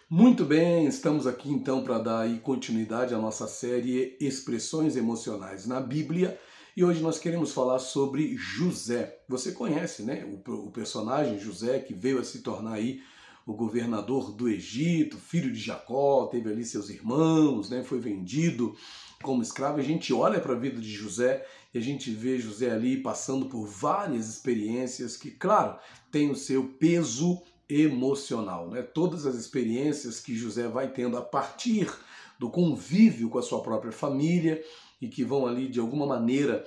Muito bem, estamos aqui então para dar aí continuidade à nossa série Expressões Emocionais na Bíblia e hoje nós queremos falar sobre José. Você conhece, né, o personagem José que veio a se tornar aí o governador do Egito, filho de Jacó, teve ali seus irmãos, né, foi vendido como escravo. A gente olha para a vida de José e a gente vê José ali passando por várias experiências que, claro, tem o seu peso emocional, né? Todas as experiências que José vai tendo a partir do convívio com a sua própria família e que vão ali de alguma maneira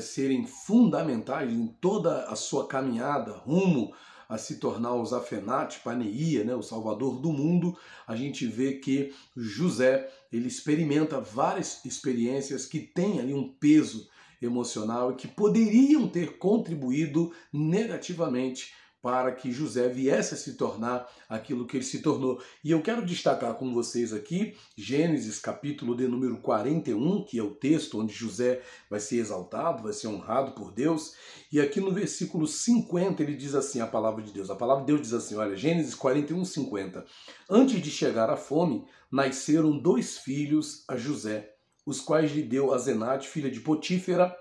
serem fundamentais em toda a sua caminhada rumo a se tornar o Zafenate Paneia, né, o Salvador do mundo. A gente vê que José ele experimenta várias experiências que têm ali um peso emocional e que poderiam ter contribuído negativamente para que José viesse a se tornar aquilo que ele se tornou. E eu quero destacar com vocês aqui Gênesis capítulo de número 41, que é o texto onde José vai ser exaltado, vai ser honrado por Deus. E aqui no versículo 50 ele diz assim a palavra de Deus. A palavra de Deus diz assim, olha, Gênesis 41, 50. Antes de chegar a fome, nasceram 2 filhos a José, os quais lhe deu Asenate, filha de Potífera,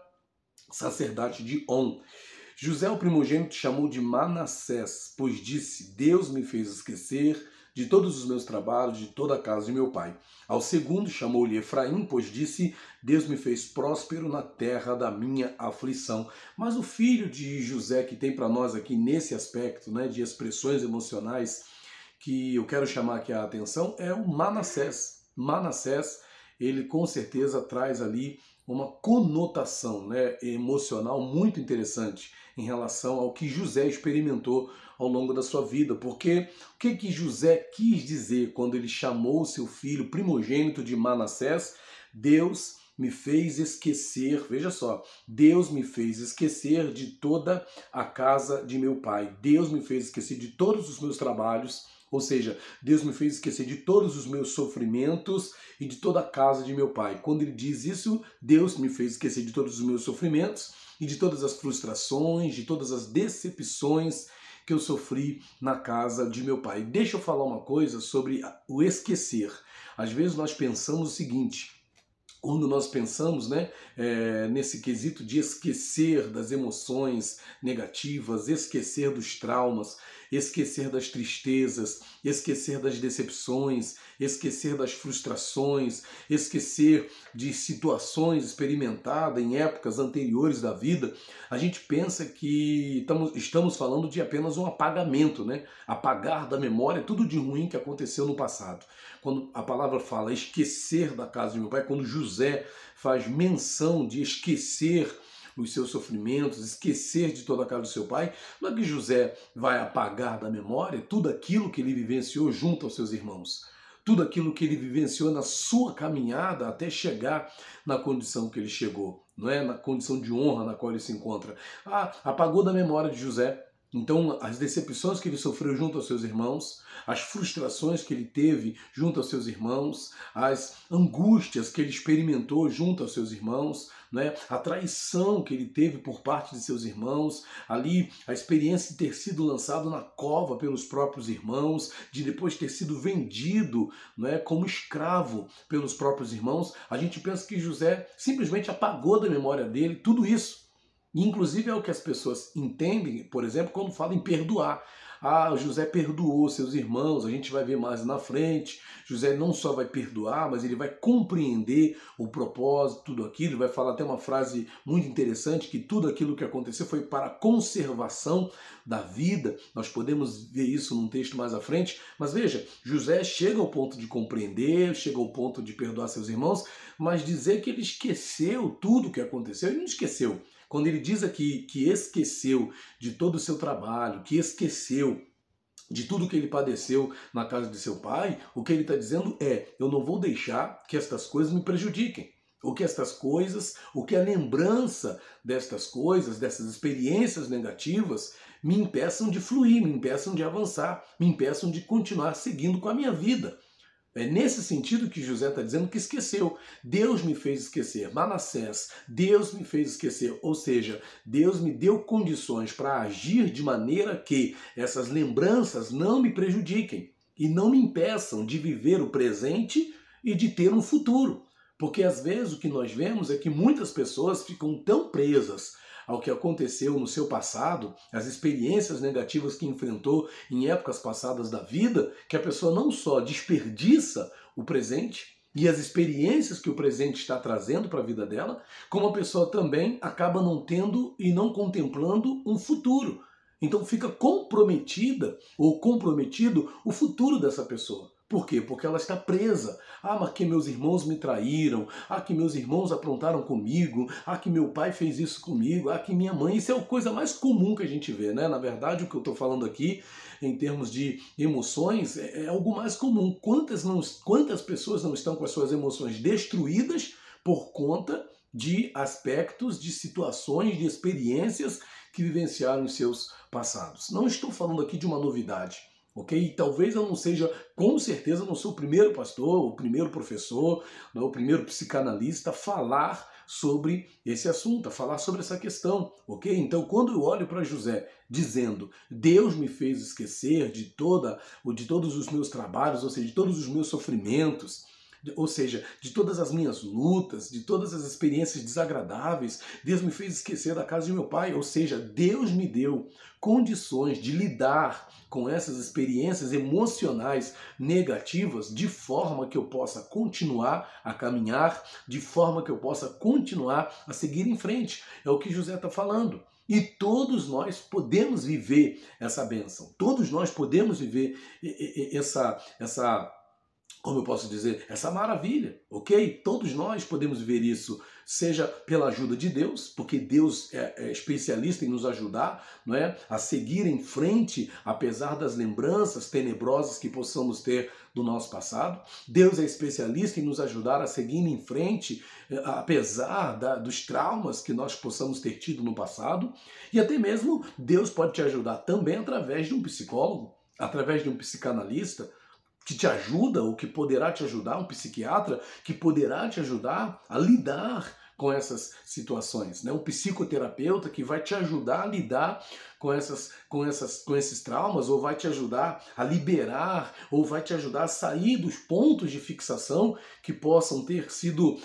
sacerdote de On. José, o primogênito, chamou de Manassés, pois disse, Deus me fez esquecer de todos os meus trabalhos, de toda a casa de meu pai. Ao segundo, chamou-lhe Efraim, pois disse, Deus me fez próspero na terra da minha aflição. Mas o filho de José, que tem para nós aqui nesse aspecto, né, de expressões emocionais, que eu quero chamar aqui a atenção, é o Manassés. Manassés, ele com certeza traz ali uma conotação, né, emocional muito interessante em relação ao que José experimentou ao longo da sua vida. Porque o que José quis dizer quando ele chamou seu filho primogênito de Manassés? Deus me fez esquecer, veja só, Deus me fez esquecer de toda a casa de meu pai. Deus me fez esquecer de todos os meus trabalhos, ou seja, Deus me fez esquecer de todos os meus sofrimentos e de toda a casa de meu pai. Quando ele diz isso, Deus me fez esquecer de todos os meus sofrimentos e de todas as frustrações, de todas as decepções que eu sofri na casa de meu pai. Deixa eu falar uma coisa sobre o esquecer. Às vezes nós pensamos o seguinte, quando nós pensamos, né, nesse quesito de esquecer das emoções negativas, esquecer dos traumas, esquecer das tristezas, esquecer das decepções, esquecer das frustrações, esquecer de situações experimentadas em épocas anteriores da vida, a gente pensa que estamos falando de apenas um apagamento, né? Apagar da memória tudo de ruim que aconteceu no passado. Quando a palavra fala esquecer da casa de meu pai, quando José faz menção de esquecer os seus sofrimentos, esquecer de toda a casa do seu pai, não é que José vai apagar da memória tudo aquilo que ele vivenciou junto aos seus irmãos, tudo aquilo que ele vivenciou na sua caminhada até chegar na condição que ele chegou, não é? Na condição de honra na qual ele se encontra. Apagou da memória de José. Então, as decepções que ele sofreu junto aos seus irmãos, as frustrações que ele teve junto aos seus irmãos, as angústias que ele experimentou junto aos seus irmãos, né? A traição que ele teve por parte de seus irmãos, ali a experiência de ter sido lançado na cova pelos próprios irmãos, de depois ter sido vendido, né, como escravo pelos próprios irmãos. A gente pensa que José simplesmente apagou da memória dele tudo isso. Inclusive é o que as pessoas entendem, por exemplo, quando falam em perdoar. José perdoou seus irmãos, a gente vai ver mais na frente. José não só vai perdoar, mas ele vai compreender o propósito, tudo aquilo. Ele vai falar até uma frase muito interessante, que tudo aquilo que aconteceu foi para a conservação da vida. Nós podemos ver isso num texto mais à frente. Mas veja, José chega ao ponto de compreender, chega ao ponto de perdoar seus irmãos, mas dizer que ele esqueceu tudo o que aconteceu, ele não esqueceu. Quando ele diz aqui que esqueceu de todo o seu trabalho, que esqueceu de tudo que ele padeceu na casa de seu pai, o que ele está dizendo é, eu não vou deixar que estas coisas me prejudiquem. Ou que estas coisas, ou que a lembrança destas coisas, dessas experiências negativas, me impeçam de fluir, me impeçam de avançar, me impeçam de continuar seguindo com a minha vida. É nesse sentido que José está dizendo que esqueceu. Deus me fez esquecer. Manassés, Deus me fez esquecer. Ou seja, Deus me deu condições para agir de maneira que essas lembranças não me prejudiquem. e não me impeçam de viver o presente e de ter um futuro. Porque às vezes o que nós vemos é que muitas pessoas ficam tão presas ao que aconteceu no seu passado, as experiências negativas que enfrentou em épocas passadas da vida, que a pessoa não só desperdiça o presente e as experiências que o presente está trazendo para a vida dela, como a pessoa também acaba não tendo e não contemplando um futuro. Então fica comprometida ou comprometido o futuro dessa pessoa. Por quê? Porque ela está presa. Ah, mas que meus irmãos me traíram. Ah, que meus irmãos aprontaram comigo. Ah, que meu pai fez isso comigo. Ah, que minha mãe. Isso é a coisa mais comum que a gente vê, né? Na verdade, o que eu estou falando aqui, em termos de emoções, é algo mais comum. Quantas pessoas não estão com as suas emoções destruídas por conta de aspectos, de situações, de experiências que vivenciaram em seus passados? Não estou falando aqui de uma novidade. Ok? E talvez eu não seja, com certeza, não sou o primeiro pastor, o primeiro professor, não, o primeiro psicanalista a falar sobre esse assunto, a falar sobre essa questão, ok? Então, quando eu olho para José dizendo, Deus me fez esquecer de todos os meus trabalhos, ou seja, de todos os meus sofrimentos, ou seja, de todas as minhas lutas, de todas as experiências desagradáveis, Deus me fez esquecer da casa de meu pai, ou seja, Deus me deu condições de lidar com essas experiências emocionais negativas de forma que eu possa continuar a caminhar, de forma que eu possa continuar a seguir em frente. É o que José está falando. E todos nós podemos viver essa bênção, todos nós podemos viver como eu posso dizer, essa maravilha, ok? Todos nós podemos ver isso, seja pela ajuda de Deus, porque Deus é especialista em nos ajudar, não é? A seguir em frente, apesar das lembranças tenebrosas que possamos ter do nosso passado. Deus é especialista em nos ajudar a seguir em frente, apesar dos traumas que nós possamos ter tido no passado. E até mesmo Deus pode te ajudar também através de um psicólogo, através de um psicanalista, que te ajuda, ou que poderá te ajudar, um psiquiatra que poderá te ajudar a lidar com essas situações, né? Um psicoterapeuta que vai te ajudar a lidar com esses traumas, ou vai te ajudar a liberar, ou vai te ajudar a sair dos pontos de fixação que possam ter sido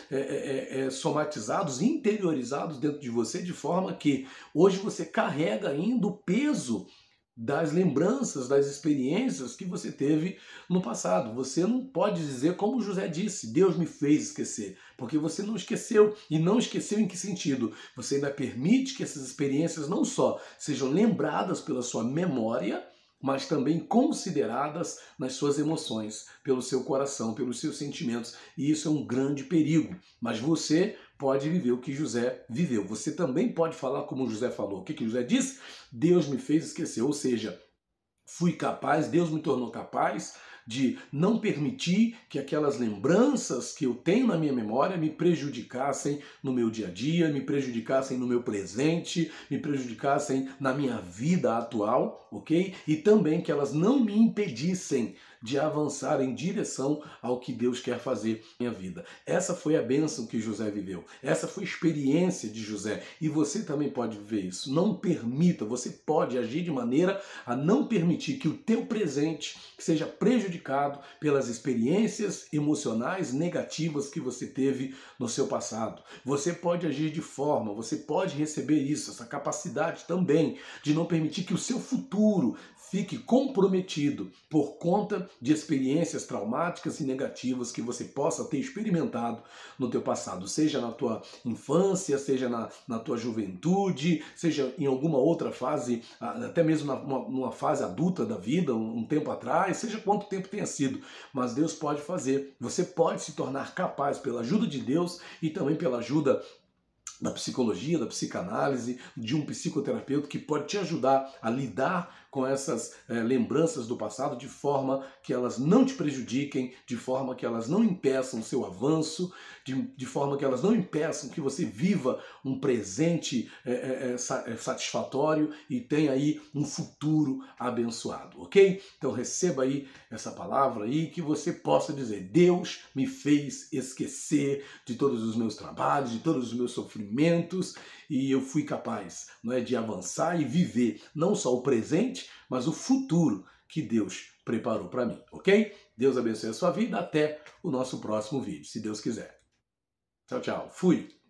somatizados, interiorizados dentro de você, de forma que hoje você carrega ainda o peso das lembranças, das experiências que você teve no passado. Você não pode dizer, como José disse, Deus me fez esquecer, porque você não esqueceu. E não esqueceu em que sentido? Você ainda permite que essas experiências não só sejam lembradas pela sua memória, mas também consideradas nas suas emoções, pelo seu coração, pelos seus sentimentos. E isso é um grande perigo. Mas você pode viver o que José viveu. Você também pode falar como José falou. O que José disse? Deus me fez esquecer. Ou seja, fui capaz, Deus me tornou capaz de não permitir que aquelas lembranças que eu tenho na minha memória me prejudicassem no meu dia a dia, me prejudicassem no meu presente, me prejudicassem na minha vida atual, ok? E também que elas não me impedissem de avançar em direção ao que Deus quer fazer na minha vida. Essa foi a bênção que José viveu. Essa foi a experiência de José. E você também pode viver isso. Não permita, você pode agir de maneira a não permitir que o teu presente seja prejudicado pelas experiências emocionais negativas que você teve no seu passado. Você pode agir de forma, você pode receber isso, essa capacidade também de não permitir que o seu futuro fique comprometido por conta de experiências traumáticas e negativas que você possa ter experimentado no teu passado, seja na tua infância, seja na tua juventude, seja em alguma outra fase, até mesmo numa fase adulta da vida, um tempo atrás, seja quanto tempo tenha sido, mas Deus pode fazer. Você pode se tornar capaz pela ajuda de Deus e também pela ajuda da psicologia, da psicanálise, de um psicoterapeuta que pode te ajudar a lidar com essas lembranças do passado de forma que elas não te prejudiquem, de forma que elas não impeçam o seu avanço, de forma que elas não impeçam que você viva um presente satisfatório e tenha aí um futuro abençoado, ok? Então receba aí essa palavra aí, que você possa dizer, Deus me fez esquecer de todos os meus trabalhos, de todos os meus sofrimentos, e eu fui capaz, não é, de avançar e viver não só o presente, mas o futuro que Deus preparou para mim, ok? Deus abençoe a sua vida, até o nosso próximo vídeo, se Deus quiser. Tchau, tchau. Fui!